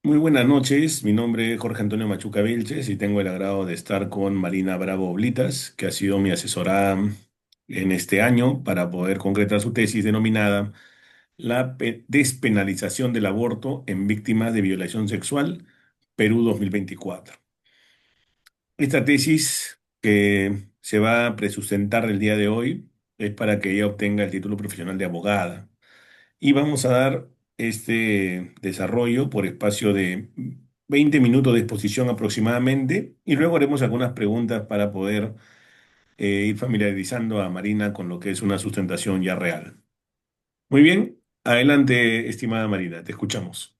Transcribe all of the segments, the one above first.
Muy buenas noches, mi nombre es Jorge Antonio Machuca Vilches y tengo el agrado de estar con Marina Bravo Oblitas, que ha sido mi asesorada en este año para poder concretar su tesis denominada Despenalización del aborto en víctimas de violación sexual, Perú 2024. Esta tesis que se va a presustentar el día de hoy es para que ella obtenga el título profesional de abogada. Y vamos a dar este desarrollo por espacio de 20 minutos de exposición aproximadamente y luego haremos algunas preguntas para poder ir familiarizando a Marina con lo que es una sustentación ya real. Muy bien, adelante, estimada Marina, te escuchamos.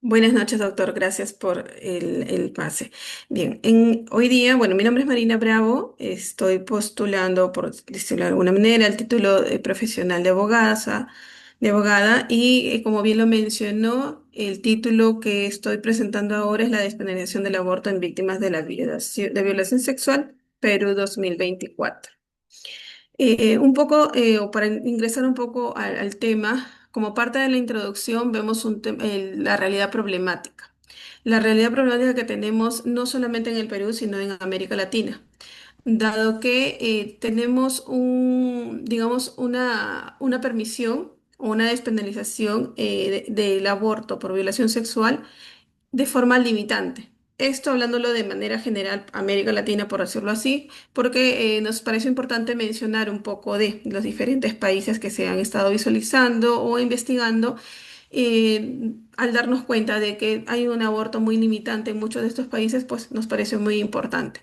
Buenas noches, doctor. Gracias por el pase. Bien, hoy día, bueno, mi nombre es Marina Bravo. Estoy postulando, por decirlo de alguna manera, el título profesional de abogada y, como bien lo mencionó, el título que estoy presentando ahora es la despenalización del aborto en víctimas de violación sexual, Perú 2024. Un poco, o para ingresar un poco al tema, como parte de la introducción, vemos la realidad problemática. La realidad problemática que tenemos no solamente en el Perú, sino en América Latina, dado que tenemos digamos, una permisión o una despenalización del aborto por violación sexual de forma limitante. Esto hablándolo de manera general, América Latina, por decirlo así, porque nos parece importante mencionar un poco de los diferentes países que se han estado visualizando o investigando, al darnos cuenta de que hay un aborto muy limitante en muchos de estos países, pues nos parece muy importante.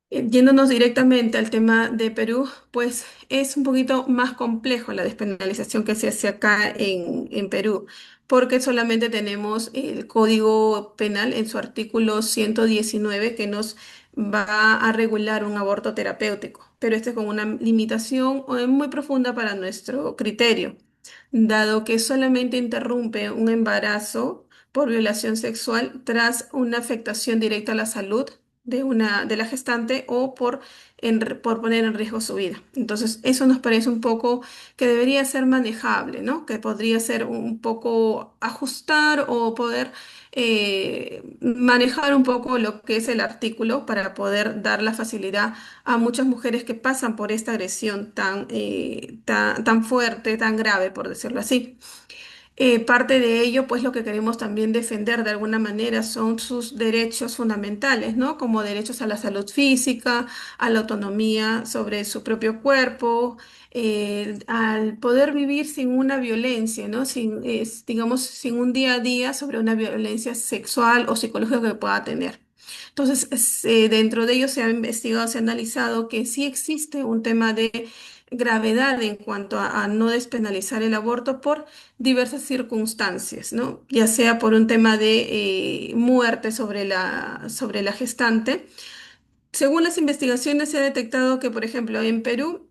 Yéndonos directamente al tema de Perú, pues es un poquito más complejo la despenalización que se hace acá en Perú, porque solamente tenemos el Código Penal en su artículo 119 que nos va a regular un aborto terapéutico, pero este es con una limitación muy profunda para nuestro criterio, dado que solamente interrumpe un embarazo por violación sexual tras una afectación directa a la salud de la gestante o por poner en riesgo su vida. Entonces, eso nos parece un poco que debería ser manejable, ¿no? Que podría ser un poco ajustar o poder manejar un poco lo que es el artículo para poder dar la facilidad a muchas mujeres que pasan por esta agresión tan fuerte, tan grave, por decirlo así. Parte de ello, pues lo que queremos también defender de alguna manera son sus derechos fundamentales, ¿no? Como derechos a la salud física, a la autonomía sobre su propio cuerpo, al poder vivir sin una violencia, ¿no? Digamos, sin un día a día sobre una violencia sexual o psicológica que pueda tener. Entonces, dentro de ello se ha investigado, se ha analizado que sí existe un tema de gravedad en cuanto a no despenalizar el aborto por diversas circunstancias, ¿no? Ya sea por un tema de muerte sobre la gestante. Según las investigaciones, se ha detectado que, por ejemplo, en Perú,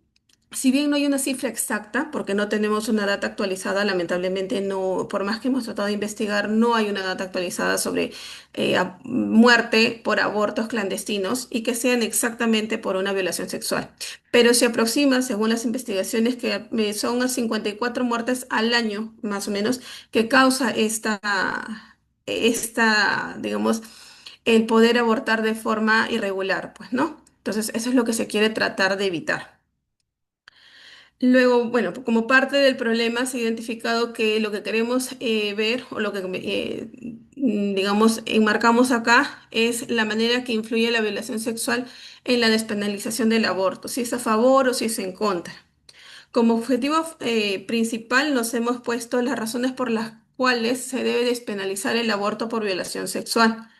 si bien no hay una cifra exacta, porque no tenemos una data actualizada, lamentablemente no, por más que hemos tratado de investigar, no hay una data actualizada sobre muerte por abortos clandestinos y que sean exactamente por una violación sexual. Pero se aproxima, según las investigaciones, que son a 54 muertes al año, más o menos, que causa digamos, el poder abortar de forma irregular, pues, ¿no? Entonces, eso es lo que se quiere tratar de evitar. Luego, bueno, como parte del problema se ha identificado que lo que queremos ver o lo que, digamos, enmarcamos acá es la manera que influye la violación sexual en la despenalización del aborto, si es a favor o si es en contra. Como objetivo principal nos hemos puesto las razones por las cuales se debe despenalizar el aborto por violación sexual.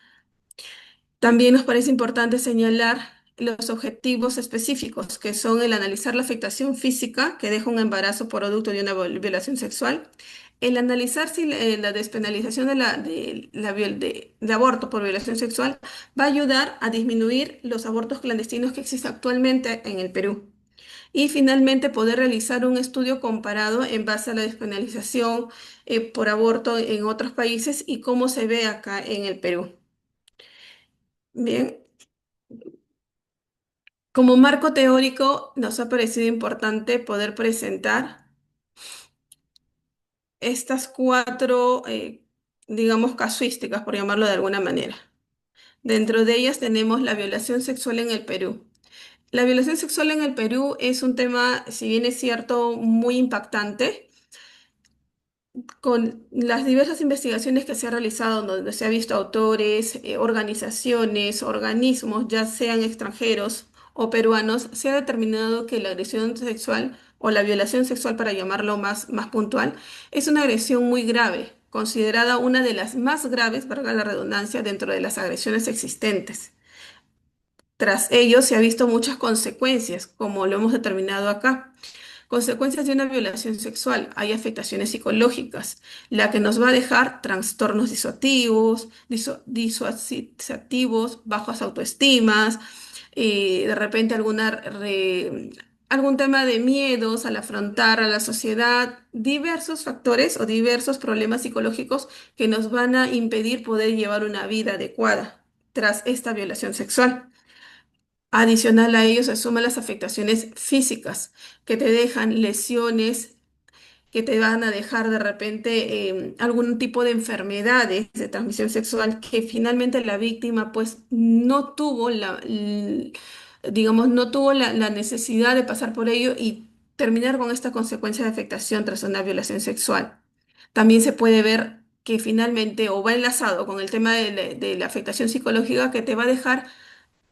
También nos parece importante señalar los objetivos específicos, que son el analizar la afectación física que deja un embarazo producto de una violación sexual, el analizar si la despenalización de aborto por violación sexual va a ayudar a disminuir los abortos clandestinos que existen actualmente en el Perú. Y finalmente poder realizar un estudio comparado en base a la despenalización por aborto en otros países y cómo se ve acá en el Perú. Bien. Como marco teórico, nos ha parecido importante poder presentar estas cuatro digamos, casuísticas, por llamarlo de alguna manera. Dentro de ellas tenemos la violación sexual en el Perú. La violación sexual en el Perú es un tema, si bien es cierto, muy impactante, con las diversas investigaciones que se ha realizado, donde se ha visto autores, organizaciones, organismos, ya sean extranjeros o peruanos, se ha determinado que la agresión sexual o la violación sexual, para llamarlo más puntual, es una agresión muy grave, considerada una de las más graves, valga la redundancia, dentro de las agresiones existentes. Tras ello, se ha visto muchas consecuencias, como lo hemos determinado acá. Consecuencias de una violación sexual. Hay afectaciones psicológicas, la que nos va a dejar trastornos disociativos, disociativos, bajas autoestimas, de repente algún tema de miedos al afrontar a la sociedad, diversos factores o diversos problemas psicológicos que nos van a impedir poder llevar una vida adecuada tras esta violación sexual. Adicional a ello se suman las afectaciones físicas que te dejan lesiones, que te van a dejar de repente algún tipo de enfermedades de transmisión sexual que finalmente la víctima pues no tuvo digamos, no tuvo la necesidad de pasar por ello y terminar con esta consecuencia de afectación tras una violación sexual. También se puede ver que finalmente o va enlazado con el tema de la afectación psicológica que te va a dejar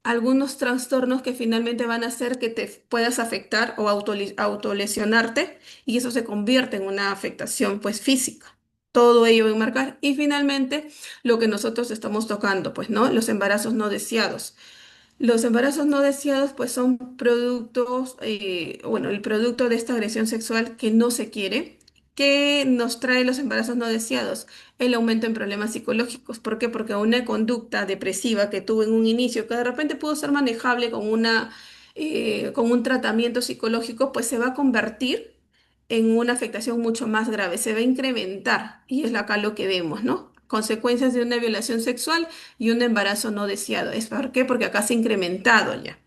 algunos trastornos que finalmente van a hacer que te puedas afectar o autolesionarte y eso se convierte en una afectación pues física. Todo ello va a enmarcar. Y finalmente, lo que nosotros estamos tocando, pues, ¿no? Los embarazos no deseados. Los embarazos no deseados pues son productos, bueno, el producto de esta agresión sexual que no se quiere. ¿Qué nos trae los embarazos no deseados? El aumento en problemas psicológicos. ¿Por qué? Porque una conducta depresiva que tuvo en un inicio, que de repente pudo ser manejable con un tratamiento psicológico, pues se va a convertir en una afectación mucho más grave, se va a incrementar. Y es acá lo que vemos, ¿no? Consecuencias de una violación sexual y un embarazo no deseado. ¿Es por qué? Porque acá se ha incrementado ya.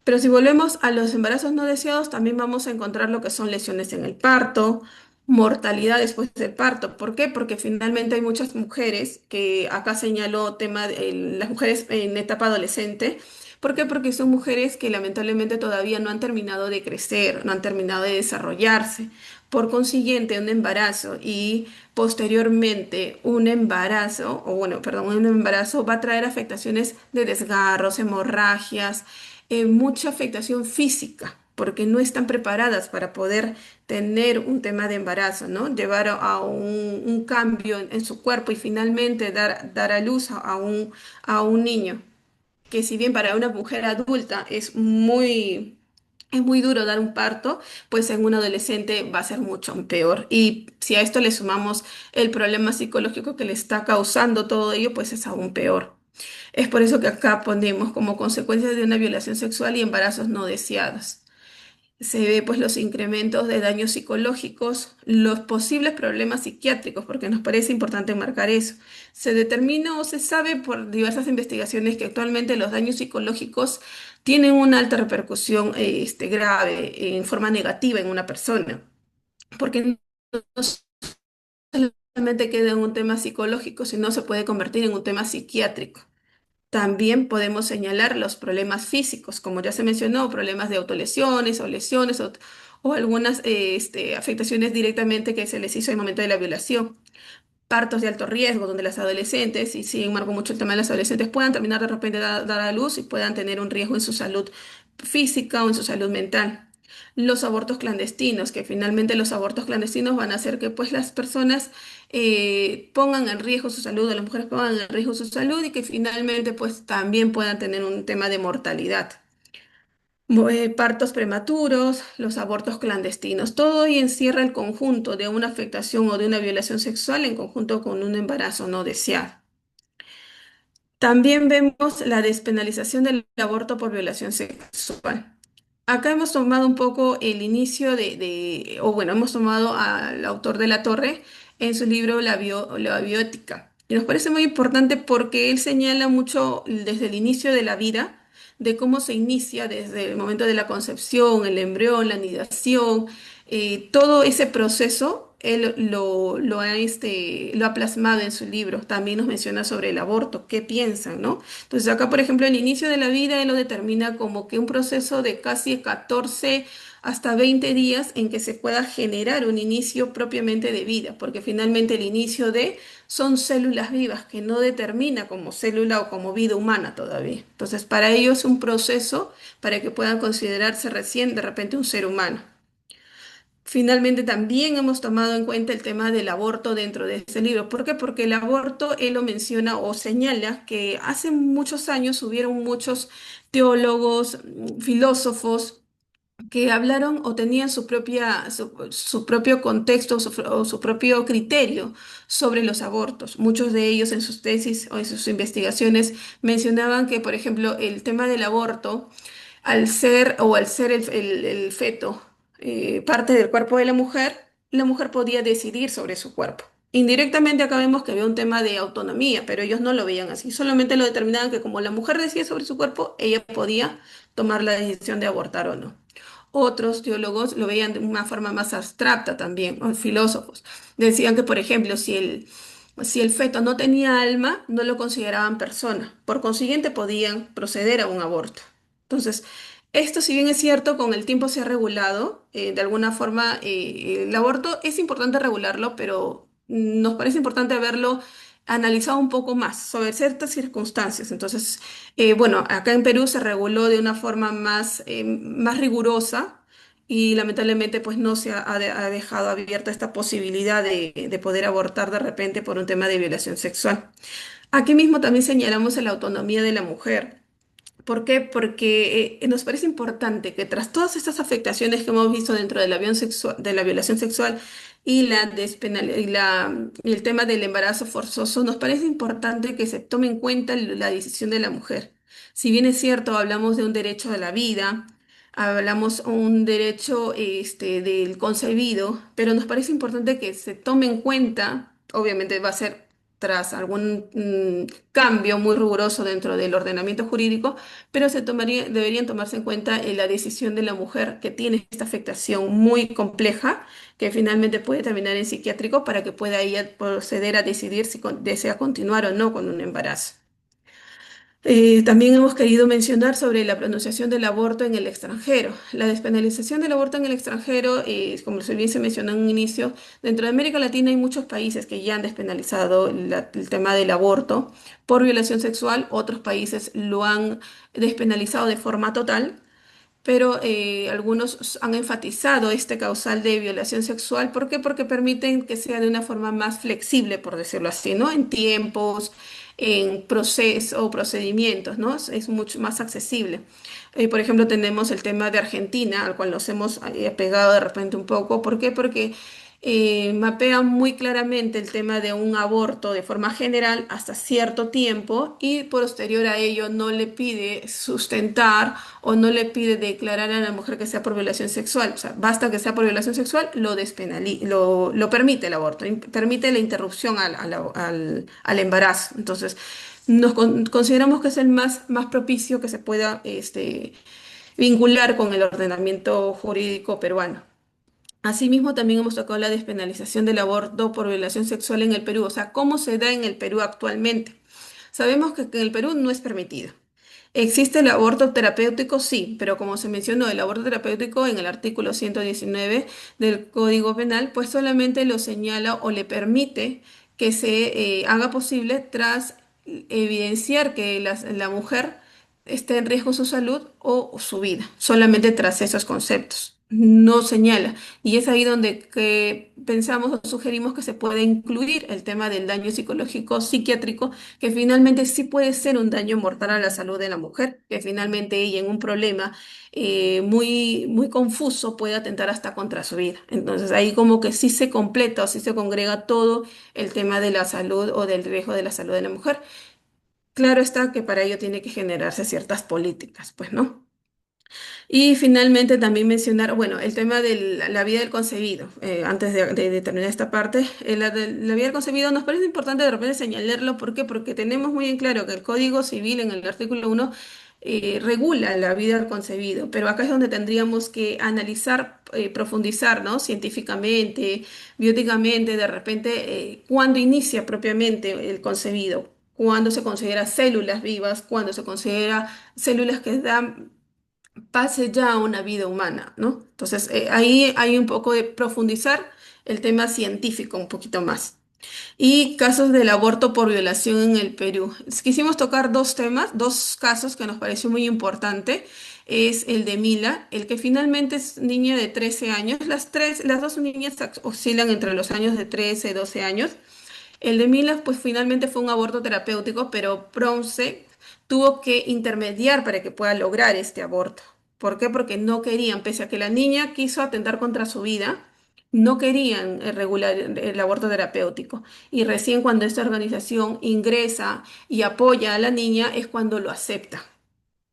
Pero si volvemos a los embarazos no deseados, también vamos a encontrar lo que son lesiones en el parto, mortalidad después del parto. ¿Por qué? Porque finalmente hay muchas mujeres, que acá señaló tema de las mujeres en etapa adolescente. ¿Por qué? Porque son mujeres que lamentablemente todavía no han terminado de crecer, no han terminado de desarrollarse. Por consiguiente, un embarazo y posteriormente un embarazo, o bueno, perdón, un embarazo va a traer afectaciones de desgarros, hemorragias, mucha afectación física, porque no están preparadas para poder tener un tema de embarazo, ¿no? Llevar a un cambio en su cuerpo y finalmente dar a luz a un niño, que si bien para una mujer adulta es muy duro dar un parto, pues en un adolescente va a ser mucho peor. Y si a esto le sumamos el problema psicológico que le está causando todo ello, pues es aún peor. Es por eso que acá ponemos como consecuencia de una violación sexual y embarazos no deseados. Se ve pues los incrementos de daños psicológicos, los posibles problemas psiquiátricos, porque nos parece importante marcar eso. Se determina o se sabe por diversas investigaciones que actualmente los daños psicológicos tienen una alta repercusión grave en forma negativa en una persona, porque no solamente queda en un tema psicológico, sino se puede convertir en un tema psiquiátrico. También podemos señalar los problemas físicos, como ya se mencionó, problemas de autolesiones o lesiones o algunas afectaciones directamente que se les hizo en el momento de la violación. Partos de alto riesgo, donde las adolescentes, y sí, enmarco mucho el tema de las adolescentes, puedan terminar de repente dar a luz y puedan tener un riesgo en su salud física o en su salud mental. Los abortos clandestinos, que finalmente los abortos clandestinos van a hacer que pues las personas pongan en riesgo su salud, o las mujeres pongan en riesgo su salud y que finalmente pues también puedan tener un tema de mortalidad. Partos prematuros, los abortos clandestinos, todo y encierra el conjunto de una afectación o de una violación sexual en conjunto con un embarazo no deseado. También vemos la despenalización del aborto por violación sexual. Acá hemos tomado un poco el inicio o bueno, hemos tomado al autor de La Torre en su libro La bioética. Y nos parece muy importante porque él señala mucho desde el inicio de la vida, de cómo se inicia desde el momento de la concepción, el embrión, la anidación, todo ese proceso él lo ha plasmado en su libro. También nos menciona sobre el aborto, qué piensan, ¿no? Entonces acá, por ejemplo, el inicio de la vida, él lo determina como que un proceso de casi 14 hasta 20 días en que se pueda generar un inicio propiamente de vida, porque finalmente el inicio de son células vivas que no determina como célula o como vida humana todavía. Entonces, para ello es un proceso para que puedan considerarse recién de repente un ser humano. Finalmente, también hemos tomado en cuenta el tema del aborto dentro de este libro. ¿Por qué? Porque el aborto, él lo menciona o señala que hace muchos años hubieron muchos teólogos, filósofos, que hablaron o tenían su propio contexto o su propio criterio sobre los abortos. Muchos de ellos en sus tesis o en sus investigaciones mencionaban que, por ejemplo, el tema del aborto, al ser el feto parte del cuerpo de la mujer podía decidir sobre su cuerpo. Indirectamente acá vemos que había un tema de autonomía, pero ellos no lo veían así, solamente lo determinaban que como la mujer decide sobre su cuerpo, ella podía tomar la decisión de abortar o no. Otros teólogos lo veían de una forma más abstracta también, o filósofos. Decían que, por ejemplo, si el feto no tenía alma, no lo consideraban persona. Por consiguiente, podían proceder a un aborto. Entonces, esto, si bien es cierto, con el tiempo se ha regulado, de alguna forma, el aborto es importante regularlo, pero nos parece importante verlo analizado un poco más sobre ciertas circunstancias. Entonces, bueno, acá en Perú se reguló de una forma más rigurosa y lamentablemente pues no ha dejado abierta esta posibilidad de poder abortar de repente por un tema de violación sexual. Aquí mismo también señalamos la autonomía de la mujer. ¿Por qué? Porque nos parece importante que tras todas estas afectaciones que hemos visto dentro de de la violación sexual y y el tema del embarazo forzoso, nos parece importante que se tome en cuenta la decisión de la mujer. Si bien es cierto, hablamos de un derecho a la vida, hablamos un derecho del concebido, pero nos parece importante que se tome en cuenta, obviamente va a ser tras algún cambio muy riguroso dentro del ordenamiento jurídico, pero deberían tomarse en cuenta la decisión de la mujer que tiene esta afectación muy compleja, que finalmente puede terminar en psiquiátrico para que pueda ella proceder a decidir si desea continuar o no con un embarazo. También hemos querido mencionar sobre la pronunciación del aborto en el extranjero. La despenalización del aborto en el extranjero, como bien se mencionó en un inicio, dentro de América Latina hay muchos países que ya han despenalizado el tema del aborto por violación sexual. Otros países lo han despenalizado de forma total, pero algunos han enfatizado este causal de violación sexual. ¿Por qué? Porque permiten que sea de una forma más flexible, por decirlo así, ¿no? En tiempos, en proceso o procedimientos, ¿no? Es mucho más accesible. Por ejemplo, tenemos el tema de Argentina, al cual nos hemos apegado de repente un poco. ¿Por qué? Porque mapea muy claramente el tema de un aborto de forma general hasta cierto tiempo y posterior a ello no le pide sustentar o no le pide declarar a la mujer que sea por violación sexual. O sea, basta que sea por violación sexual, lo permite el aborto, permite la interrupción al embarazo. Entonces, consideramos que es el más propicio que se pueda vincular con el ordenamiento jurídico peruano. Asimismo, también hemos tocado la despenalización del aborto por violación sexual en el Perú, o sea, cómo se da en el Perú actualmente. Sabemos que en el Perú no es permitido. ¿Existe el aborto terapéutico? Sí, pero como se mencionó, el aborto terapéutico en el artículo 119 del Código Penal, pues solamente lo señala o le permite que se haga posible tras evidenciar que la mujer esté en riesgo su salud o su vida, solamente tras esos conceptos. No señala. Y es ahí donde pensamos o sugerimos que se puede incluir el tema del daño psicológico psiquiátrico, que finalmente sí puede ser un daño mortal a la salud de la mujer, que finalmente ella en un problema muy confuso puede atentar hasta contra su vida. Entonces ahí como que sí se completa o sí se congrega todo el tema de la salud o del riesgo de la salud de la mujer. Claro está que para ello tiene que generarse ciertas políticas, pues, ¿no? Y finalmente también mencionar, bueno, el tema de la vida del concebido. Antes de terminar esta parte, la vida del concebido nos parece importante de repente señalarlo. ¿Por qué? Porque tenemos muy en claro que el Código Civil en el artículo 1 regula la vida del concebido, pero acá es donde tendríamos que analizar, profundizar, ¿no? Científicamente, bióticamente, de repente, cuándo inicia propiamente el concebido, cuándo se considera células vivas, cuándo se considera células que dan pase ya a una vida humana, ¿no? Entonces, ahí hay un poco de profundizar el tema científico un poquito más. Y casos del aborto por violación en el Perú. Quisimos tocar dos temas, dos casos que nos pareció muy importante. Es el de Mila, el que finalmente es niña de 13 años. Las dos niñas oscilan entre los años de 13 y 12 años. El de Mila, pues finalmente fue un aborto terapéutico, pero Pronce tuvo que intermediar para que pueda lograr este aborto. ¿Por qué? Porque no querían, pese a que la niña quiso atentar contra su vida, no querían regular el aborto terapéutico. Y recién cuando esta organización ingresa y apoya a la niña es cuando lo acepta.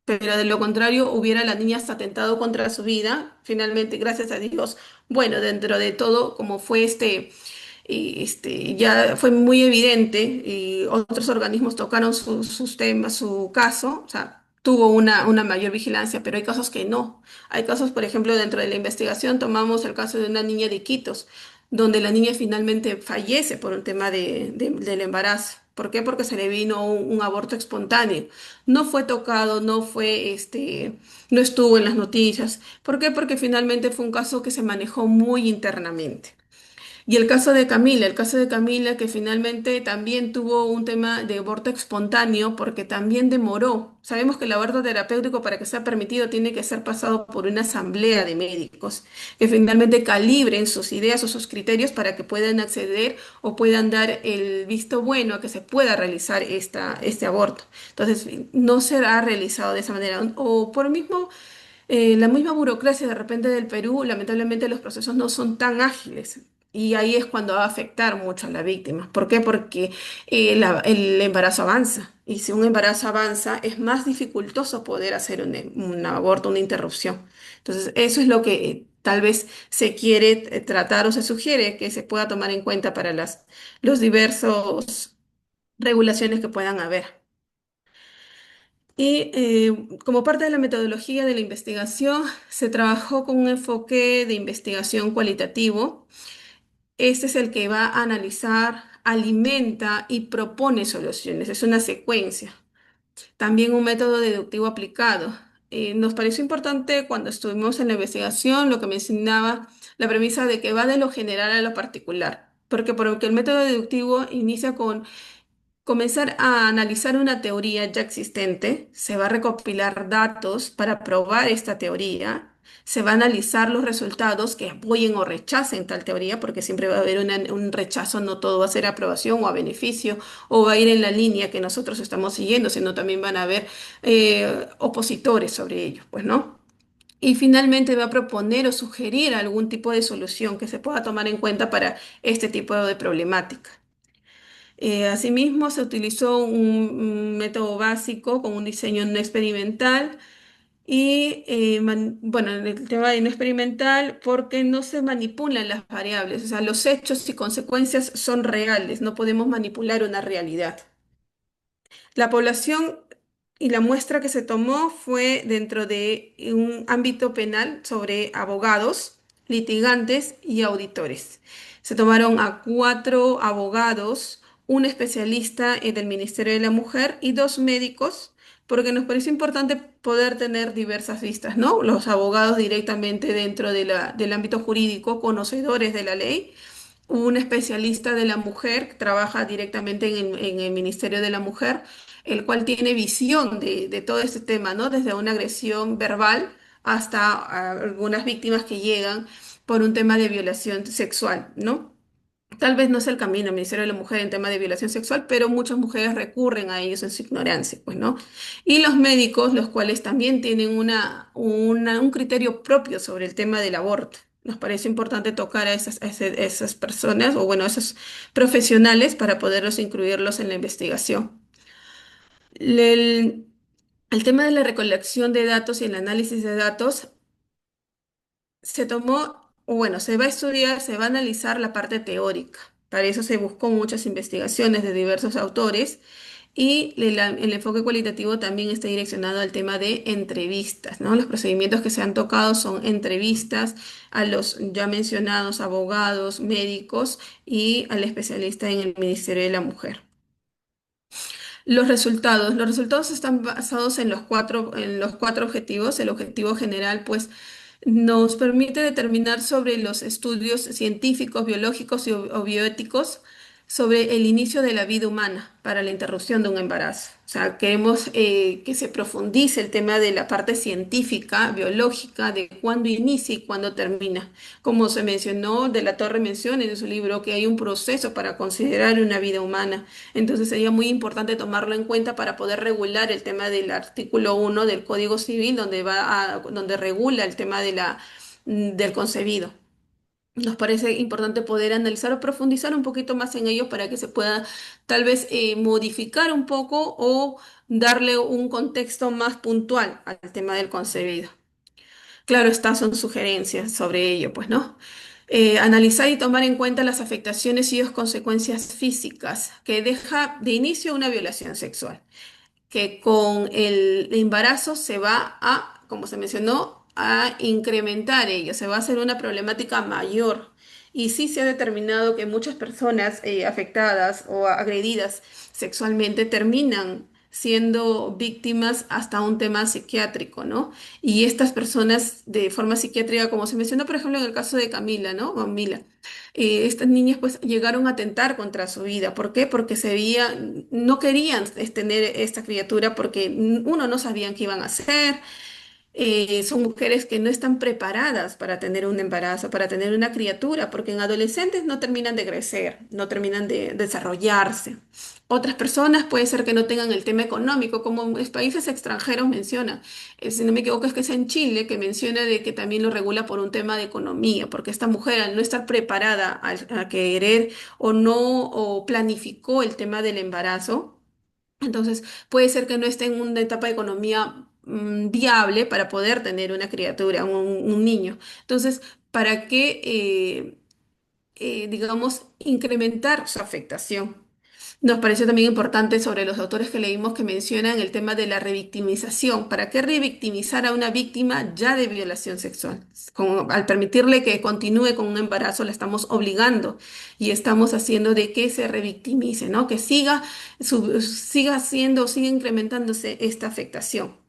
Pero de lo contrario, hubiera la niña hasta atentado contra su vida. Finalmente, gracias a Dios, bueno, dentro de todo, como fue ya fue muy evidente y otros organismos tocaron sus temas, su caso, o sea, tuvo una mayor vigilancia, pero hay casos que no. Hay casos, por ejemplo, dentro de la investigación tomamos el caso de una niña de Iquitos, donde la niña finalmente fallece por un tema del embarazo. ¿Por qué? Porque se le vino un aborto espontáneo. No fue tocado, no estuvo en las noticias. ¿Por qué? Porque finalmente fue un caso que se manejó muy internamente. Y el caso de Camila que finalmente también tuvo un tema de aborto espontáneo porque también demoró. Sabemos que el aborto terapéutico para que sea permitido tiene que ser pasado por una asamblea de médicos que finalmente calibren sus ideas o sus criterios para que puedan acceder o puedan dar el visto bueno a que se pueda realizar este aborto. Entonces, no será realizado de esa manera. O por mismo la misma burocracia de repente del Perú, lamentablemente los procesos no son tan ágiles. Y ahí es cuando va a afectar mucho a la víctima. ¿Por qué? Porque el embarazo avanza. Y si un embarazo avanza, es más dificultoso poder hacer un aborto, una interrupción. Entonces, eso es lo que tal vez se quiere tratar o se sugiere que se pueda tomar en cuenta para los diversos regulaciones que puedan haber. Y como parte de la metodología de la investigación, se trabajó con un enfoque de investigación cualitativo. Este es el que va a analizar, alimenta y propone soluciones. Es una secuencia. También un método deductivo aplicado. Nos pareció importante cuando estuvimos en la investigación lo que mencionaba la premisa de que va de lo general a lo particular. Porque el método deductivo inicia con comenzar a analizar una teoría ya existente, se va a recopilar datos para probar esta teoría, se va a analizar los resultados que apoyen o rechacen tal teoría, porque siempre va a haber un rechazo, no todo va a ser aprobación o a beneficio, o va a ir en la línea que nosotros estamos siguiendo, sino también van a haber opositores sobre ello, pues, ¿no? Y finalmente va a proponer o sugerir algún tipo de solución que se pueda tomar en cuenta para este tipo de problemática. Asimismo, se utilizó un método básico con un diseño no experimental y, bueno, en el tema de no experimental, porque no se manipulan las variables, o sea, los hechos y consecuencias son reales, no podemos manipular una realidad. La población y la muestra que se tomó fue dentro de un ámbito penal sobre abogados, litigantes y auditores. Se tomaron a 4 abogados, un especialista del Ministerio de la Mujer y 2 médicos, porque nos pareció importante poder tener diversas vistas, ¿no? Los abogados directamente dentro del ámbito jurídico, conocedores de la ley, un especialista de la mujer que trabaja directamente en el Ministerio de la Mujer, el cual tiene visión de todo este tema, ¿no? Desde una agresión verbal hasta algunas víctimas que llegan por un tema de violación sexual, ¿no? Tal vez no es el camino, el Ministerio de la Mujer en tema de violación sexual, pero muchas mujeres recurren a ellos en su ignorancia, pues, ¿no? Y los médicos, los cuales también tienen un criterio propio sobre el tema del aborto. Nos parece importante tocar a esas personas, o bueno, a esos profesionales para poderlos incluirlos en la investigación. El, el tema de la recolección de datos y el análisis de datos se tomó, o bueno, se va a estudiar, se va a analizar la parte teórica. Para eso se buscó muchas investigaciones de diversos autores Y el enfoque cualitativo también está direccionado al tema de entrevistas, ¿no? Los procedimientos que se han tocado son entrevistas a los ya mencionados abogados, médicos y al especialista en el Ministerio de la Mujer. Los resultados están basados en los cuatro objetivos. El objetivo general, pues, nos permite determinar sobre los estudios científicos, biológicos o bioéticos sobre el inicio de la vida humana para la interrupción de un embarazo. O sea, queremos que se profundice el tema de la parte científica, biológica, de cuándo inicia y cuándo termina. Como se mencionó, De la Torre menciona en su libro que hay un proceso para considerar una vida humana. Entonces sería muy importante tomarlo en cuenta para poder regular el tema del artículo 1 del Código Civil, donde regula el tema del concebido. Nos parece importante poder analizar o profundizar un poquito más en ello para que se pueda tal vez modificar un poco o darle un contexto más puntual al tema del concebido. Claro, estas son sugerencias sobre ello, pues, ¿no? Analizar y tomar en cuenta las afectaciones y las consecuencias físicas que deja de inicio una violación sexual, que con el embarazo se va a, como se mencionó, a incrementar ello, se va a hacer una problemática mayor. Y sí se ha determinado que muchas personas afectadas o agredidas sexualmente terminan siendo víctimas hasta un tema psiquiátrico, ¿no? Y estas personas de forma psiquiátrica, como se mencionó, por ejemplo, en el caso de Camila, ¿no? O Mila, estas niñas pues llegaron a atentar contra su vida. ¿Por qué? Porque no querían tener esta criatura porque uno no sabían qué iban a hacer. Son mujeres que no están preparadas para tener un embarazo, para tener una criatura, porque en adolescentes no terminan de crecer, no terminan de desarrollarse. Otras personas puede ser que no tengan el tema económico, como en los países extranjeros menciona. Si no me equivoco, es que es en Chile que menciona de que también lo regula por un tema de economía, porque esta mujer al no estar preparada a querer o no o planificó el tema del embarazo, entonces, puede ser que no esté en una etapa de economía viable para poder tener una criatura, un niño. Entonces, ¿para qué, digamos, incrementar su afectación? Nos pareció también importante sobre los autores que leímos que mencionan el tema de la revictimización. ¿Para qué revictimizar a una víctima ya de violación sexual? Al permitirle que continúe con un embarazo, la estamos obligando y estamos haciendo de que se revictimice, ¿no? Que siga haciendo, siga incrementándose esta afectación.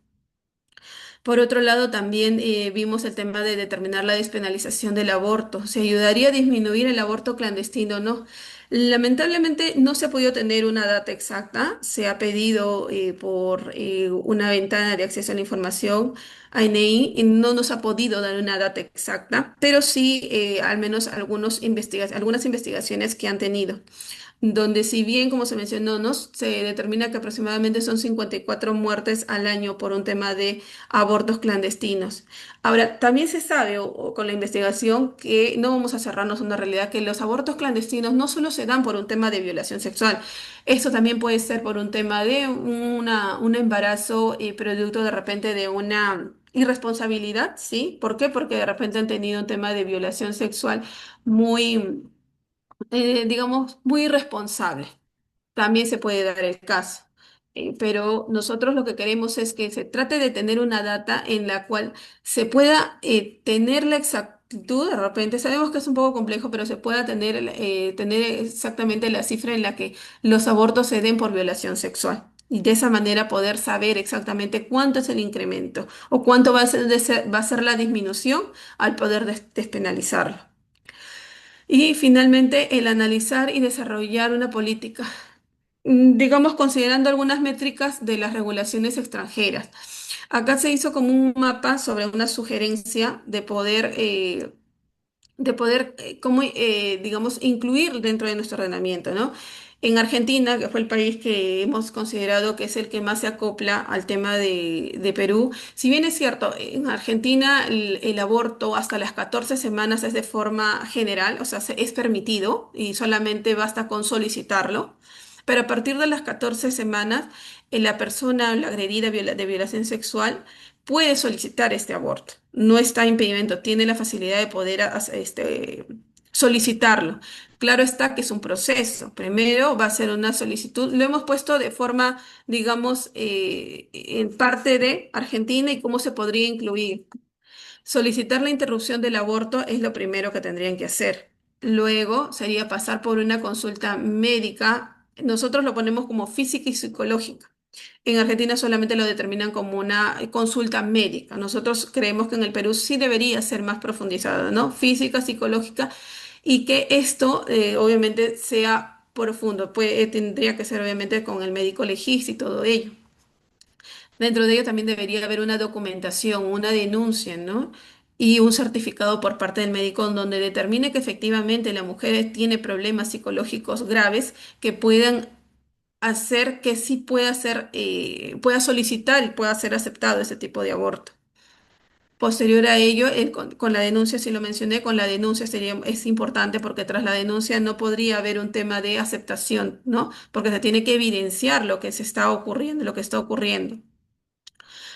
Por otro lado, también vimos el tema de determinar la despenalización del aborto. ¿Se ayudaría a disminuir el aborto clandestino? No. Lamentablemente no se ha podido tener una data exacta. Se ha pedido por una ventana de acceso a la información, ANI, y no nos ha podido dar una data exacta, pero sí al menos algunas investigaciones que han tenido donde si bien, como se mencionó, ¿no? Se determina que aproximadamente son 54 muertes al año por un tema de abortos clandestinos. Ahora, también se sabe con la investigación que no vamos a cerrarnos a una realidad que los abortos clandestinos no solo se dan por un tema de violación sexual, esto también puede ser por un tema de un embarazo producto de repente de una irresponsabilidad, ¿sí? ¿Por qué? Porque de repente han tenido un tema de violación sexual muy digamos, muy irresponsable. También se puede dar el caso. Pero nosotros lo que queremos es que se trate de tener una data en la cual se pueda tener la exactitud, de repente sabemos que es un poco complejo, pero se pueda tener exactamente la cifra en la que los abortos se den por violación sexual. Y de esa manera poder saber exactamente cuánto es el incremento o cuánto va a ser la disminución al poder despenalizarlo. Y finalmente, el analizar y desarrollar una política, digamos, considerando algunas métricas de las regulaciones extranjeras. Acá se hizo como un mapa sobre una sugerencia cómo, digamos, incluir dentro de nuestro ordenamiento, ¿no? En Argentina, que fue el país que hemos considerado que es el que más se acopla al tema de Perú, si bien es cierto, en Argentina el aborto hasta las 14 semanas es de forma general, o sea, es permitido y solamente basta con solicitarlo, pero a partir de las 14 semanas, la persona, la agredida de violación sexual, puede solicitar este aborto. No está impedimento, tiene la facilidad de poder solicitarlo. Claro está que es un proceso. Primero va a ser una solicitud. Lo hemos puesto de forma, digamos, en parte de Argentina y cómo se podría incluir. Solicitar la interrupción del aborto es lo primero que tendrían que hacer. Luego sería pasar por una consulta médica. Nosotros lo ponemos como física y psicológica. En Argentina solamente lo determinan como una consulta médica. Nosotros creemos que en el Perú sí debería ser más profundizada, ¿no? Física, psicológica, y que esto obviamente sea profundo. Pues tendría que ser obviamente con el médico legista y todo ello. Dentro de ello también debería haber una documentación, una denuncia, ¿no? Y un certificado por parte del médico en donde determine que efectivamente la mujer tiene problemas psicológicos graves que puedan hacer que sí pueda ser, pueda solicitar y pueda ser aceptado ese tipo de aborto. Posterior a ello, con la denuncia, si lo mencioné, con la denuncia es importante porque tras la denuncia no podría haber un tema de aceptación, ¿no? Porque se tiene que evidenciar lo que se está ocurriendo, lo que está ocurriendo.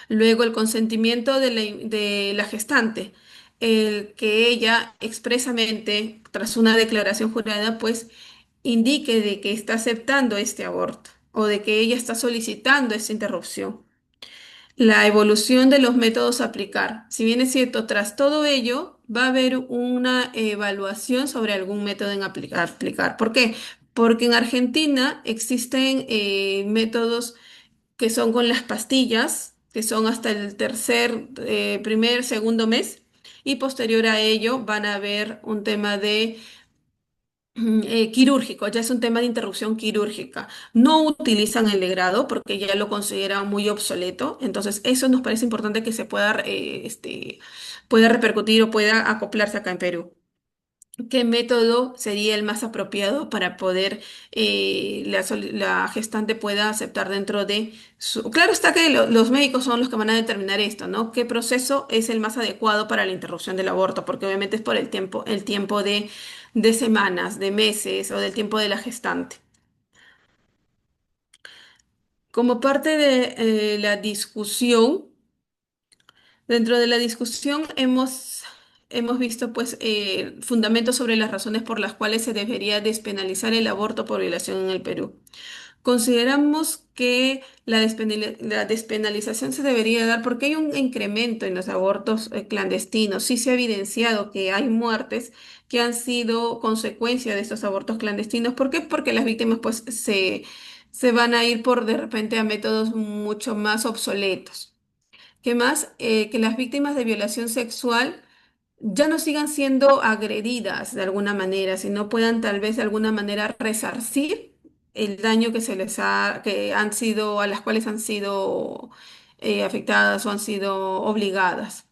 Luego, el consentimiento de la gestante, el que ella expresamente, tras una declaración jurada, pues indique de que está aceptando este aborto o de que ella está solicitando esta interrupción. La evolución de los métodos a aplicar. Si bien es cierto, tras todo ello va a haber una evaluación sobre algún método en aplicar. ¿Por qué? Porque en Argentina existen métodos que son con las pastillas, que son hasta el primer, segundo mes, y posterior a ello van a haber un tema de quirúrgico, ya es un tema de interrupción quirúrgica. No utilizan el legrado porque ya lo consideran muy obsoleto, entonces eso nos parece importante que se pueda, pueda repercutir o pueda acoplarse acá en Perú. ¿Qué método sería el más apropiado para poder la gestante pueda aceptar dentro de su... Claro está que los médicos son los que van a determinar esto, ¿no? ¿Qué proceso es el más adecuado para la interrupción del aborto? Porque obviamente es por el tiempo de semanas, de meses o del tiempo de la gestante. Como parte de la discusión, dentro de la discusión hemos visto pues fundamentos sobre las razones por las cuales se debería despenalizar el aborto por violación en el Perú. Consideramos que la despenalización se debería dar porque hay un incremento en los abortos clandestinos. Sí se ha evidenciado que hay muertes que han sido consecuencia de estos abortos clandestinos. ¿Por qué? Porque las víctimas pues se van a ir por de repente a métodos mucho más obsoletos. ¿Qué más? Que las víctimas de violación sexual ya no sigan siendo agredidas de alguna manera, sino puedan tal vez de alguna manera resarcir el daño que que han sido, a las cuales han sido afectadas o han sido obligadas.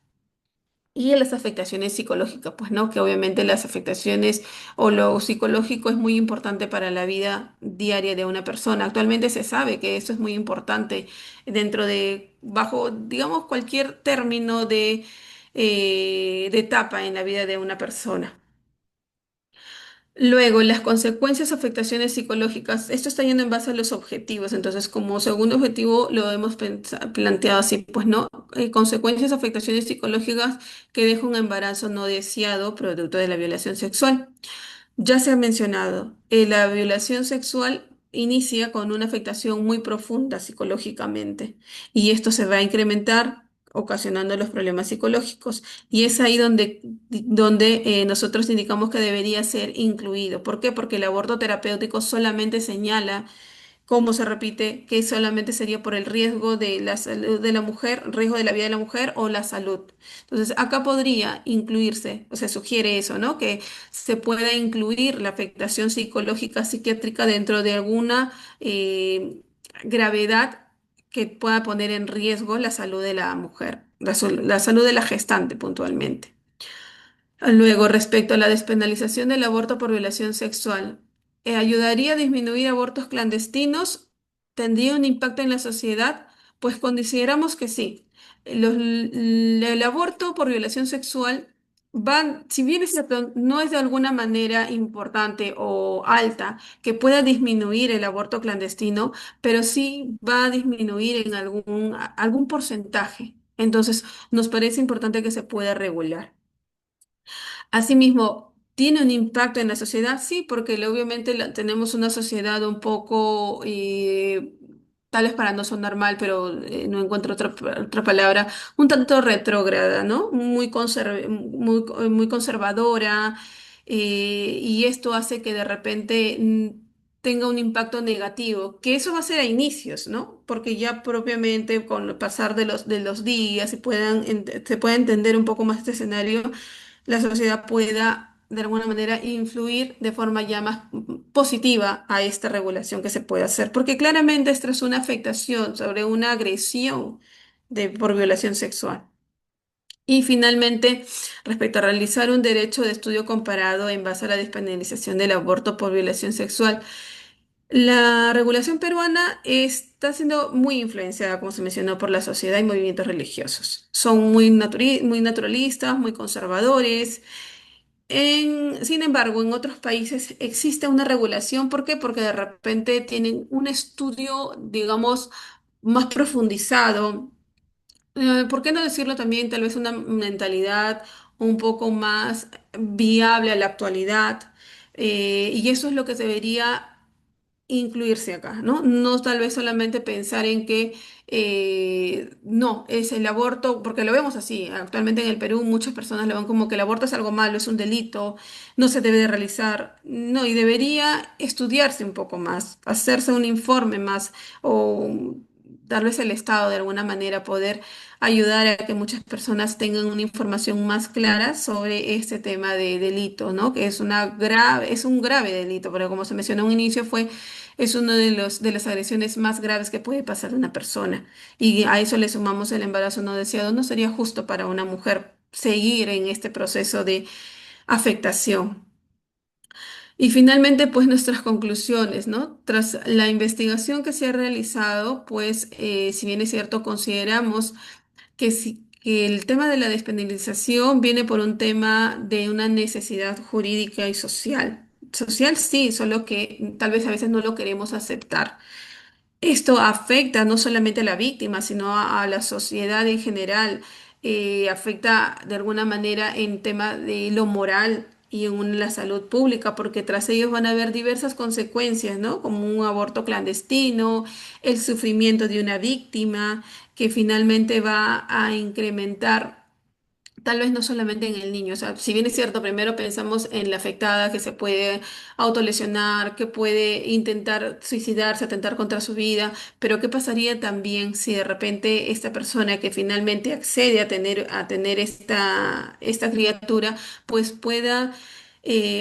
Y las afectaciones psicológicas, pues no, que obviamente las afectaciones o lo psicológico es muy importante para la vida diaria de una persona. Actualmente se sabe que eso es muy importante dentro bajo, digamos, cualquier término de etapa en la vida de una persona. Luego, las consecuencias o afectaciones psicológicas. Esto está yendo en base a los objetivos. Entonces, como segundo objetivo lo hemos planteado así, pues no, consecuencias o afectaciones psicológicas que deja un embarazo no deseado producto de la violación sexual. Ya se ha mencionado, la violación sexual inicia con una afectación muy profunda psicológicamente y esto se va a incrementar ocasionando los problemas psicológicos y es ahí donde nosotros indicamos que debería ser incluido. ¿Por qué? Porque el aborto terapéutico solamente señala como se repite, que solamente sería por el riesgo de la salud de la mujer, riesgo de la vida de la mujer o la salud. Entonces, acá podría incluirse, o se sugiere eso, ¿no? Que se pueda incluir la afectación psicológica, psiquiátrica dentro de alguna gravedad que pueda poner en riesgo la salud de la mujer, la salud de la gestante puntualmente. Luego, respecto a la despenalización del aborto por violación sexual, ¿ayudaría a disminuir abortos clandestinos? ¿Tendría un impacto en la sociedad? Pues consideramos que sí. El aborto por violación sexual si bien es cierto, no es de alguna manera importante o alta que pueda disminuir el aborto clandestino, pero sí va a disminuir en algún porcentaje. Entonces, nos parece importante que se pueda regular. Asimismo, ¿Tiene un impacto en la sociedad? Sí, porque obviamente tenemos una sociedad un poco, tal vez para no sonar mal, pero no encuentro otra palabra, un tanto retrógrada, ¿no? Muy conservadora, y esto hace que de repente tenga un impacto negativo, que eso va a ser a inicios, ¿no? Porque ya propiamente con el pasar de los días y se pueda entender un poco más este escenario, la sociedad pueda de alguna manera influir de forma ya más positiva a esta regulación que se puede hacer, porque claramente esto es una afectación sobre una agresión por violación sexual. Y finalmente, respecto a realizar un derecho de estudio comparado en base a la despenalización del aborto por violación sexual, la regulación peruana está siendo muy influenciada, como se mencionó, por la sociedad y movimientos religiosos. Son muy naturalistas, muy conservadores. Sin embargo, en otros países existe una regulación. ¿Por qué? Porque de repente tienen un estudio, digamos, más profundizado. ¿Por qué no decirlo también? Tal vez una mentalidad un poco más viable a la actualidad. Y eso es lo que se debería incluirse acá, ¿no? No tal vez solamente pensar en que no, es el aborto, porque lo vemos así. Actualmente en el Perú muchas personas lo ven como que el aborto es algo malo, es un delito, no se debe de realizar. No, y debería estudiarse un poco más, hacerse un informe más o darles el Estado de alguna manera poder ayudar a que muchas personas tengan una información más clara sobre este tema de delito, ¿no? Que es un grave delito, pero como se mencionó en un inicio, es uno de las agresiones más graves que puede pasar a una persona. Y a eso le sumamos el embarazo no deseado. No sería justo para una mujer seguir en este proceso de afectación. Y finalmente, pues nuestras conclusiones, ¿no? Tras la investigación que se ha realizado, pues si bien es cierto, consideramos que el tema de la despenalización viene por un tema de una necesidad jurídica y social. Social sí, solo que tal vez a veces no lo queremos aceptar. Esto afecta no solamente a la víctima, sino a la sociedad en general. Afecta de alguna manera en tema de lo moral y la salud pública, porque tras ellos van a haber diversas consecuencias, ¿no? Como un aborto clandestino, el sufrimiento de una víctima, que finalmente va a incrementar. Tal vez no solamente en el niño, o sea, si bien es cierto, primero pensamos en la afectada que se puede autolesionar, que puede intentar suicidarse, atentar contra su vida, pero ¿qué pasaría también si de repente esta persona que finalmente accede a tener esta criatura, pues pueda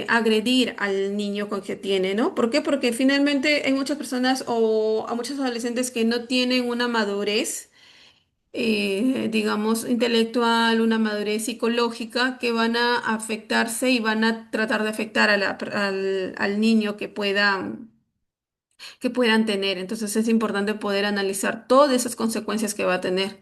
agredir al niño con que tiene, ¿no? ¿Por qué? Porque finalmente hay muchas personas o a muchos adolescentes que no tienen una madurez, digamos, intelectual, una madurez psicológica que van a afectarse y van a tratar de afectar al niño que puedan tener. Entonces es importante poder analizar todas esas consecuencias que va a tener.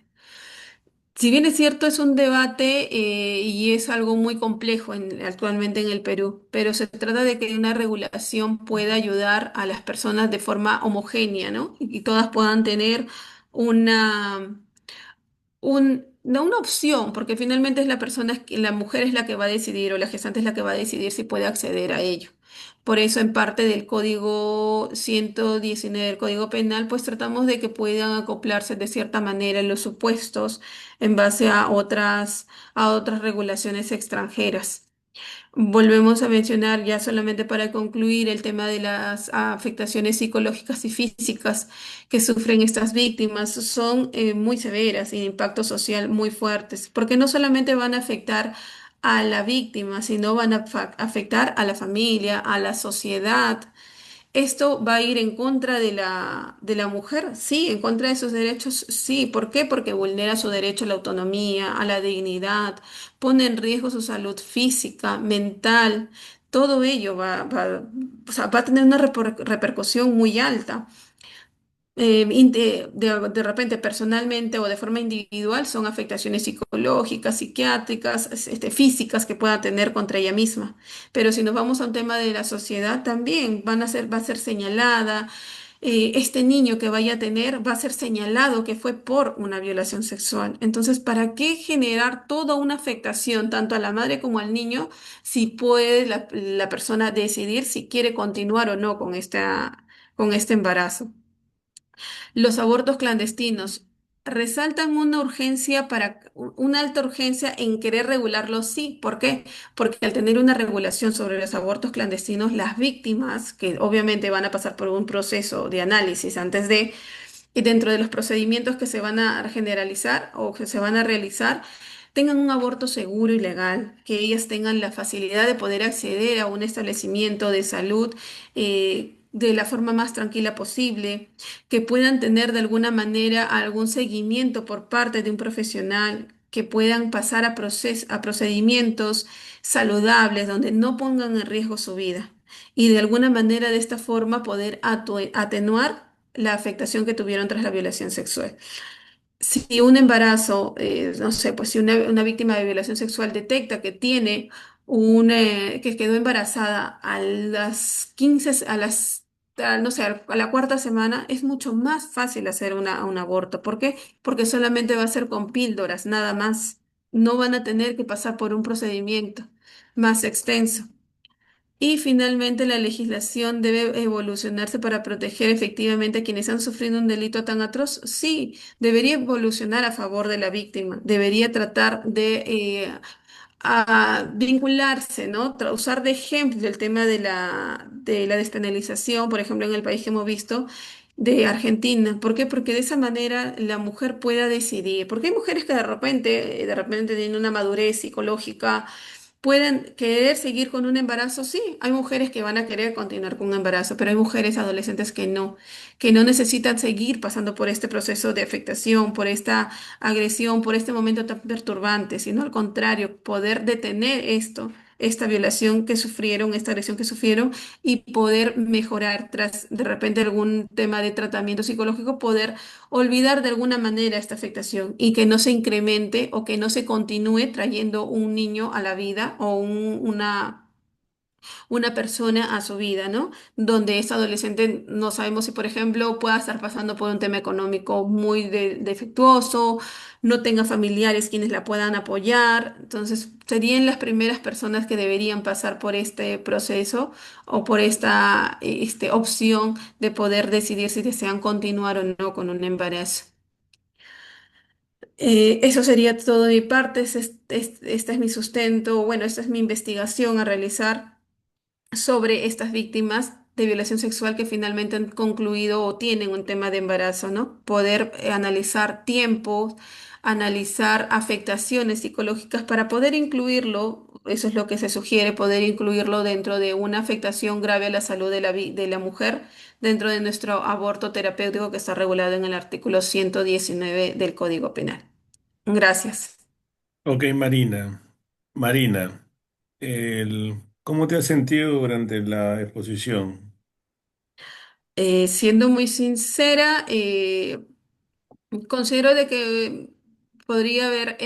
Si bien es cierto, es un debate y es algo muy complejo actualmente en el Perú, pero se trata de que una regulación pueda ayudar a las personas de forma homogénea, ¿no? Y todas puedan tener una no una opción, porque finalmente es la mujer es la que va a decidir o la gestante es la que va a decidir si puede acceder a ello. Por eso en parte del Código 119 del Código Penal, pues tratamos de que puedan acoplarse de cierta manera en los supuestos en base a otras regulaciones extranjeras. Volvemos a mencionar ya solamente para concluir el tema de las afectaciones psicológicas y físicas que sufren estas víctimas. Son muy severas y de impacto social muy fuertes, porque no solamente van a afectar a la víctima, sino van a afectar a la familia, a la sociedad. Esto va a ir en contra de la mujer, sí, en contra de sus derechos, sí. ¿Por qué? Porque vulnera su derecho a la autonomía, a la dignidad, pone en riesgo su salud física, mental. Todo ello o sea, va a tener una repercusión muy alta. De repente, personalmente o de forma individual, son afectaciones psicológicas, psiquiátricas, físicas que pueda tener contra ella misma. Pero si nos vamos a un tema de la sociedad, también va a ser señalada. este niño que vaya a tener va a ser señalado que fue por una violación sexual. Entonces, ¿para qué generar toda una afectación tanto a la madre como al niño si puede la persona decidir si quiere continuar o no con este embarazo? Los abortos clandestinos resaltan una urgencia una alta urgencia en querer regularlos, sí. ¿Por qué? Porque al tener una regulación sobre los abortos clandestinos, las víctimas, que obviamente van a pasar por un proceso de análisis antes de, y dentro de los procedimientos que se van a generalizar o que se van a realizar, tengan un aborto seguro y legal, que ellas tengan la facilidad de poder acceder a un establecimiento de salud de la forma más tranquila posible, que puedan tener de alguna manera algún seguimiento por parte de un profesional, que puedan pasar a procedimientos saludables donde no pongan en riesgo su vida y de alguna manera de esta forma poder atenuar la afectación que tuvieron tras la violación sexual. Si un embarazo, no sé, pues si una víctima de violación sexual detecta que tiene que quedó embarazada a las 15, no sé, a la cuarta semana, es mucho más fácil hacer un aborto. ¿Por qué? Porque solamente va a ser con píldoras, nada más. No van a tener que pasar por un procedimiento más extenso. Y finalmente, la legislación debe evolucionarse para proteger efectivamente a quienes han sufrido un delito tan atroz. Sí, debería evolucionar a favor de la víctima, debería tratar de vincularse, ¿no? Usar de ejemplo el tema de la despenalización, por ejemplo, en el país que hemos visto, de Argentina. ¿Por qué? Porque de esa manera la mujer pueda decidir. Porque hay mujeres que de repente tienen una madurez psicológica pueden querer seguir con un embarazo, sí, hay mujeres que van a querer continuar con un embarazo, pero hay mujeres adolescentes que no necesitan seguir pasando por este proceso de afectación, por esta agresión, por este momento tan perturbante, sino al contrario, poder detener esto, esta violación que sufrieron, esta agresión que sufrieron y poder mejorar tras de repente algún tema de tratamiento psicológico, poder olvidar de alguna manera esta afectación y que no se incremente o que no se continúe trayendo un niño a la vida o una persona a su vida, ¿no? Donde ese adolescente no sabemos si, por ejemplo, pueda estar pasando por un tema económico muy defectuoso, no tenga familiares quienes la puedan apoyar. Entonces, serían las primeras personas que deberían pasar por este proceso o por esta opción de poder decidir si desean continuar o no con un embarazo. Eso sería todo de mi parte. Este es mi sustento. Bueno, esta es mi investigación a realizar sobre estas víctimas de violación sexual que finalmente han concluido o tienen un tema de embarazo, ¿no? Poder analizar tiempos, analizar afectaciones psicológicas para poder incluirlo, eso es lo que se sugiere, poder incluirlo dentro de una afectación grave a la salud de la mujer, dentro de nuestro aborto terapéutico que está regulado en el artículo 119 del Código Penal. Gracias. Ok, Marina. Marina, ¿cómo te has sentido durante la exposición? Siendo muy sincera, considero de que podría haber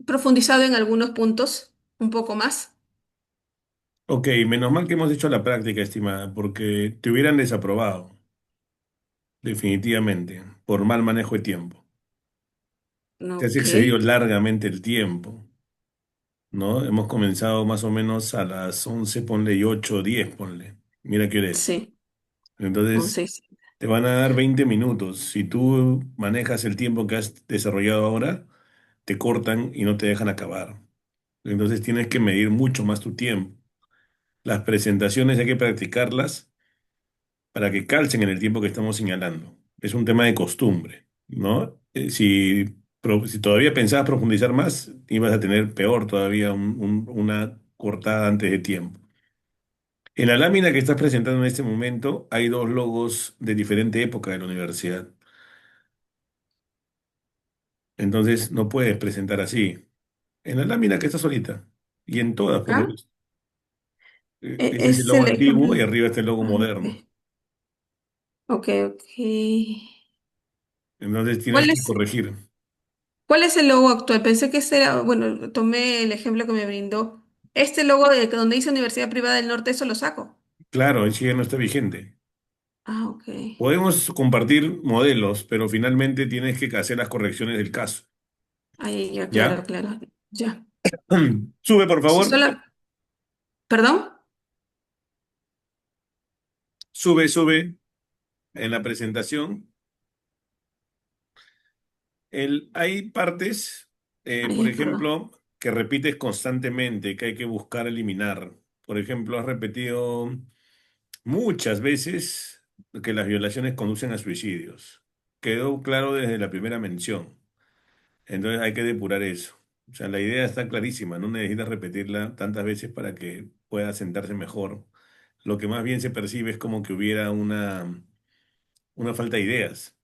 profundizado en algunos puntos un poco más. Ok, menos mal que hemos hecho la práctica, estimada, porque te hubieran desaprobado, definitivamente, por mal manejo de tiempo. Te has Ok, excedido largamente el tiempo, ¿no? Hemos comenzado más o menos a las 11, ponle, y 8, 10, ponle. Mira qué hora es. sí, Entonces, 11. te van a dar 20 minutos. Si tú manejas el tiempo que has desarrollado ahora, te cortan y no te dejan acabar. Entonces tienes que medir mucho más tu tiempo. Las presentaciones hay que practicarlas para que calcen en el tiempo que estamos señalando. Es un tema de costumbre, ¿no? Si todavía pensabas profundizar más, ibas a tener peor todavía una cortada antes de tiempo. En la lámina que estás presentando en este momento hay dos logos de diferente época de la universidad. Entonces no puedes presentar así. En la lámina que está solita y en todas, por lo Acá visto. Este es el es logo el antiguo y ejemplo. arriba está el logo Ah, moderno. ok, ok, ok. Entonces tienes ¿Cuál que es, corregir. cuál es el logo actual? Pensé que este era, bueno, tomé el ejemplo que me brindó. Este logo de donde dice Universidad Privada del Norte, eso lo saco. Claro, el sí ya no está vigente. Ah, ok. Podemos compartir modelos, pero finalmente tienes que hacer las correcciones del caso. Ahí, ya, claro, ¿Ya? claro. Ya. Sube, por favor. Solo, ¿perdón? Sube en la presentación. Hay partes, por Ahí, perdón. ejemplo, que repites constantemente, que hay que buscar eliminar. Por ejemplo, has repetido muchas veces que las violaciones conducen a suicidios. Quedó claro desde la primera mención. Entonces hay que depurar eso. O sea, la idea está clarísima, no necesitas repetirla tantas veces para que pueda sentarse mejor. Lo que más bien se percibe es como que hubiera una falta de ideas.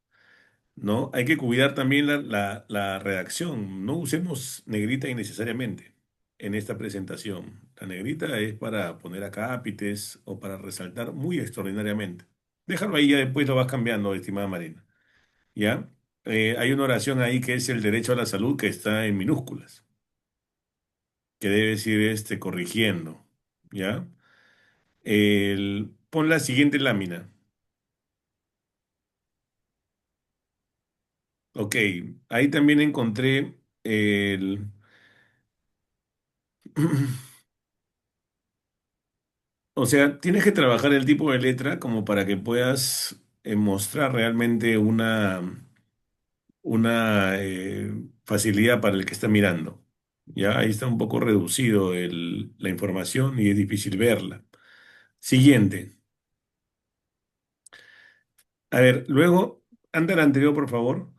¿No? Hay que cuidar también la redacción. No usemos negrita innecesariamente en esta presentación. La negrita es para poner acápites o para resaltar muy extraordinariamente. Déjalo ahí, ya después lo vas cambiando, estimada Marina. ¿Ya? Hay una oración ahí que es el derecho a la salud que está en minúsculas, que debes ir corrigiendo. ¿Ya? Pon la siguiente lámina. Ok, ahí también encontré el... O sea, tienes que trabajar el tipo de letra como para que puedas mostrar realmente una facilidad para el que está mirando. Ya ahí está un poco reducido la información y es difícil verla. Siguiente. A ver, luego, anda al anterior, por favor.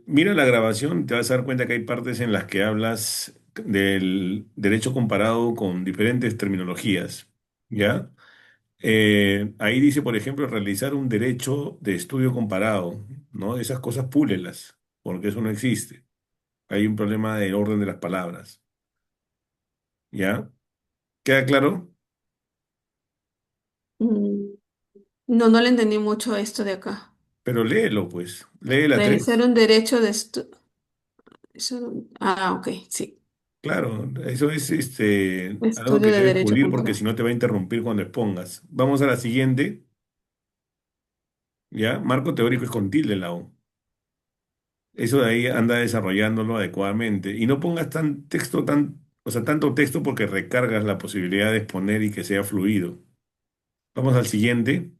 Mira la grabación, te vas a dar cuenta que hay partes en las que hablas del derecho comparado con diferentes terminologías. ¿Ya? Ahí dice, por ejemplo, realizar un derecho de estudio comparado, ¿no? Esas cosas púlelas, porque eso no existe. Hay un problema del orden de las palabras, ¿ya? ¿Queda claro? Mm, no, no le entendí mucho esto de acá. Pero léelo, pues. Lee la Realizar 3. un derecho de Ah, ok, sí. Claro, eso es algo Estudio que de debes derecho pulir porque comparado. si no te va a interrumpir cuando expongas. Vamos a la siguiente, ¿ya? Marco teórico es con tilde en la O. Eso de ahí anda desarrollándolo adecuadamente. Y no pongas o sea, tanto texto porque recargas la posibilidad de exponer y que sea fluido. Vamos al siguiente,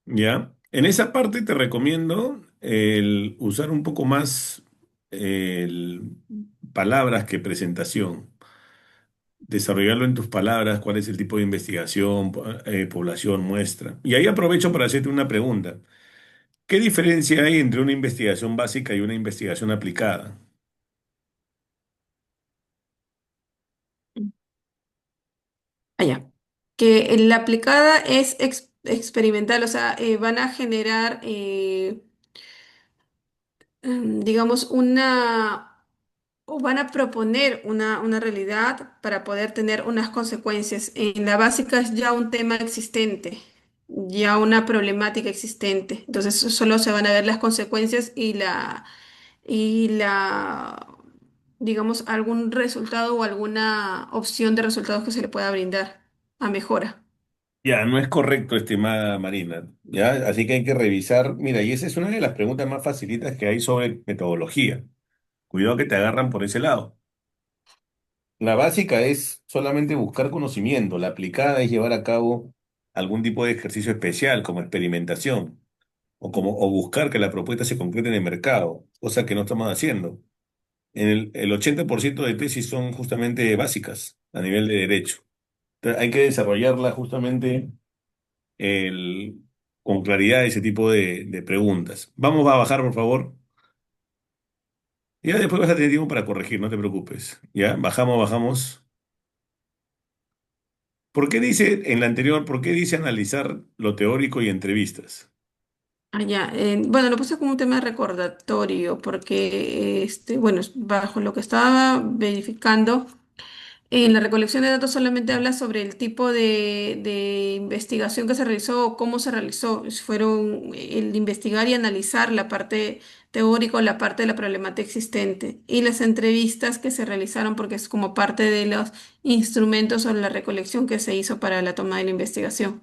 ¿ya? En esa parte te recomiendo el usar un poco más palabras que presentación. Desarrollarlo en tus palabras, cuál es el tipo de investigación, población, muestra. Y ahí aprovecho para hacerte una pregunta. ¿Qué diferencia hay entre una investigación básica y una investigación aplicada? Allá. Que la aplicada es experimental, o sea, van a generar, digamos, o van a proponer una realidad para poder tener unas consecuencias. En la básica es ya un tema existente, ya una problemática existente. Entonces solo se van a ver las consecuencias y digamos, algún resultado o alguna opción de resultados que se le pueda brindar a mejora. Ya, no es correcto, estimada Marina. Ya, así que hay que revisar. Mira, y esa es una de las preguntas más facilitas que hay sobre metodología. Cuidado que te agarran por ese lado. La básica es solamente buscar conocimiento. La aplicada es llevar a cabo algún tipo de ejercicio especial, como experimentación, o buscar que la propuesta se concrete en el mercado, cosa que no estamos haciendo. El 80% de tesis son justamente básicas a nivel de derecho. Entonces, hay que desarrollarla justamente el- con claridad ese tipo de preguntas. Vamos a bajar, por favor. Ya después vas a tener tiempo para corregir, no te preocupes. Ya, bajamos. ¿Por qué dice en la anterior, por qué dice analizar lo teórico y entrevistas? Allá, bueno, lo puse como un tema recordatorio porque, bueno, bajo lo que estaba verificando. En la recolección de datos solamente habla sobre el tipo de investigación que se realizó o cómo se realizó. Fueron el investigar y analizar la parte teórica o la parte de la problemática existente y las entrevistas que se realizaron porque es como parte de los instrumentos o la recolección que se hizo para la toma de la investigación.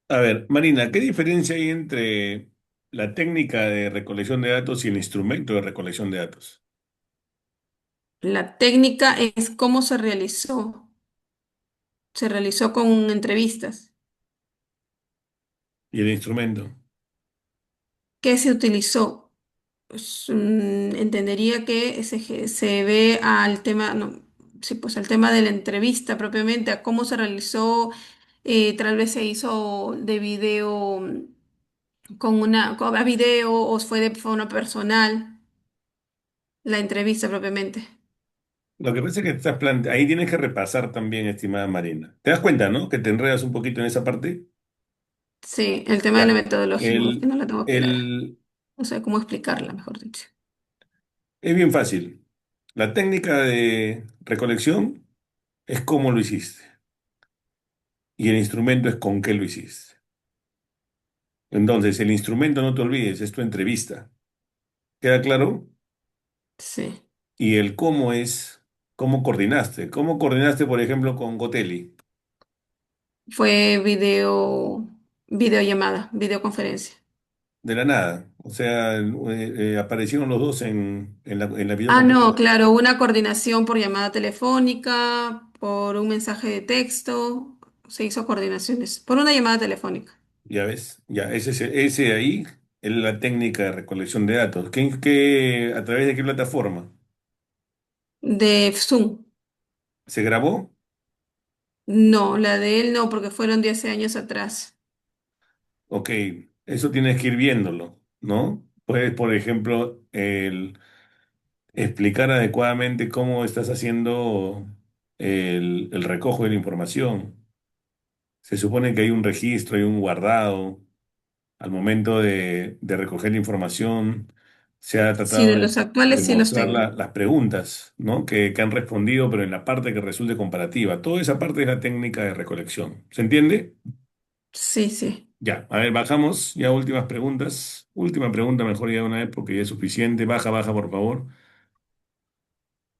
A ver, Marina, ¿qué diferencia hay entre la técnica de recolección de datos y el instrumento de recolección de datos? La técnica es cómo se realizó. Se realizó con entrevistas. ¿Y el instrumento? ¿Qué se utilizó? Pues, entendería que se ve al tema, no, sí, pues al tema de la entrevista propiamente, a cómo se realizó, tal vez se hizo de video a video o fue de forma personal, la entrevista propiamente. Lo que pasa es que ahí tienes que repasar también, estimada Marina. ¿Te das cuenta, no? Que te enredas un poquito en esa parte. Sí, el tema de la Ya. metodología, que El, no la tengo clara. el, No sé cómo explicarla, mejor dicho. es bien fácil. La técnica de recolección es cómo lo hiciste y el instrumento es con qué lo hiciste. Entonces, el instrumento, no te olvides, es tu entrevista. ¿Queda claro? Sí, Y el cómo es cómo coordinaste. ¿Cómo coordinaste, por ejemplo, con Gotelli? fue videollamada, videoconferencia. De la nada. O sea, aparecieron los dos en la Ah, no, videoconferencia. claro, una coordinación por llamada telefónica, por un mensaje de texto, se hizo coordinaciones, por una llamada telefónica, Ya ves, ya, ese de ahí es la técnica de recolección de datos. ¿A través de qué plataforma? de Zoom. ¿Se grabó? No, la de él no, porque fueron 10 años atrás. Ok, eso tienes que ir viéndolo, ¿no? Puedes, por ejemplo, explicar adecuadamente cómo estás haciendo el recojo de la información. Se supone que hay un registro, hay un guardado. Al momento de recoger la información, se ha Sí, tratado de de, los de actuales sí los mostrar tengo. las preguntas, ¿no? que han respondido, pero en la parte que resulte comparativa. Toda esa parte es la técnica de recolección. ¿Se entiende? Sí, sí. Ya, a ver, bajamos. Ya últimas preguntas. Última pregunta, mejor ya de una vez porque ya es suficiente. Baja, baja, por favor.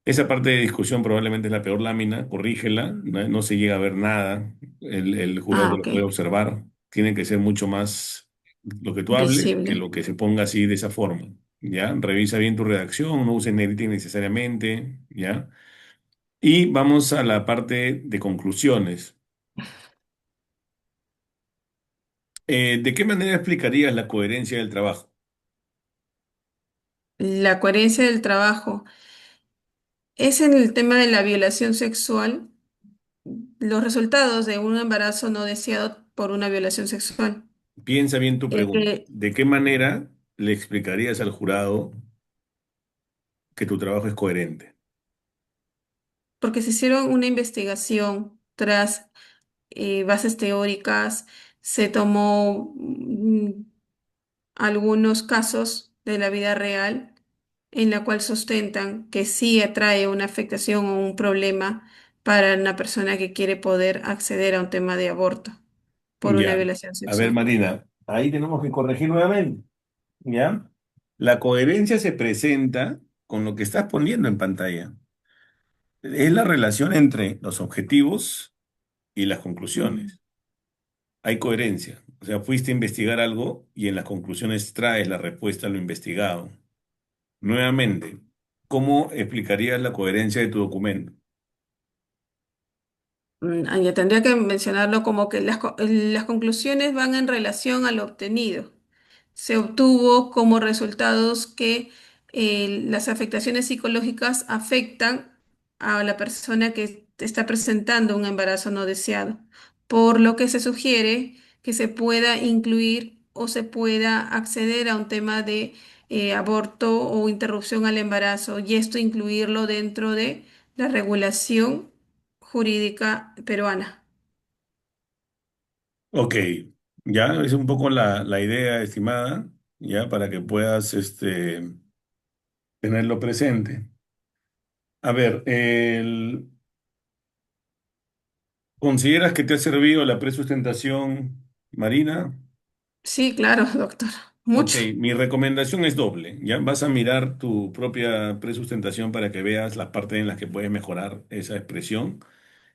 Esa parte de discusión probablemente es la peor lámina, corrígela, no se llega a ver nada, el jurado Ah, te lo ok. puede observar, tiene que ser mucho más lo que tú hables que Visible. lo que se ponga así de esa forma, ¿ya? Revisa bien tu redacción, no uses negrita innecesariamente, ¿ya? Y vamos a la parte de conclusiones. ¿De qué manera explicarías la coherencia del trabajo? La coherencia del trabajo. Es en el tema de la violación sexual, los resultados de un embarazo no deseado por una violación sexual. Piensa bien tu El pregunta. que ¿De qué manera le explicarías al jurado que tu trabajo es coherente? Porque se hicieron una investigación tras bases teóricas, se tomó algunos casos de la vida real en la cual sustentan que sí atrae una afectación o un problema para una persona que quiere poder acceder a un tema de aborto por una Ya. violación A ver, sexual. Marina, ahí tenemos que corregir nuevamente, ¿ya? La coherencia se presenta con lo que estás poniendo en pantalla. Es la relación entre los objetivos y las Mm. conclusiones. Hay coherencia. O sea, fuiste a investigar algo y en las conclusiones traes la respuesta a lo investigado. Nuevamente, ¿cómo explicarías la coherencia de tu documento? Ya tendría que mencionarlo como que las conclusiones van en relación a lo obtenido. Se obtuvo como resultados que las afectaciones psicológicas afectan a la persona que está presentando un embarazo no deseado, por lo que se sugiere que se pueda incluir o se pueda acceder a un tema de aborto o interrupción al embarazo y esto incluirlo dentro de la regulación jurídica peruana. Ok, ya es un poco la idea, estimada, ya para que puedas tenerlo presente. A ver, ¿consideras que te ha servido la presustentación, Marina? Sí, claro, doctor. Ok, Mucho. mi recomendación es doble, ¿ya? Vas a mirar tu propia presustentación para que veas las partes en las que puedes mejorar esa expresión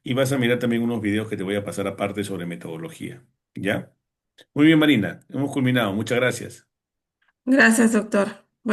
y vas a mirar también unos videos que te voy a pasar aparte sobre metodología, ¿ya? Muy bien, Marina, hemos culminado. Muchas gracias. Gracias, doctor.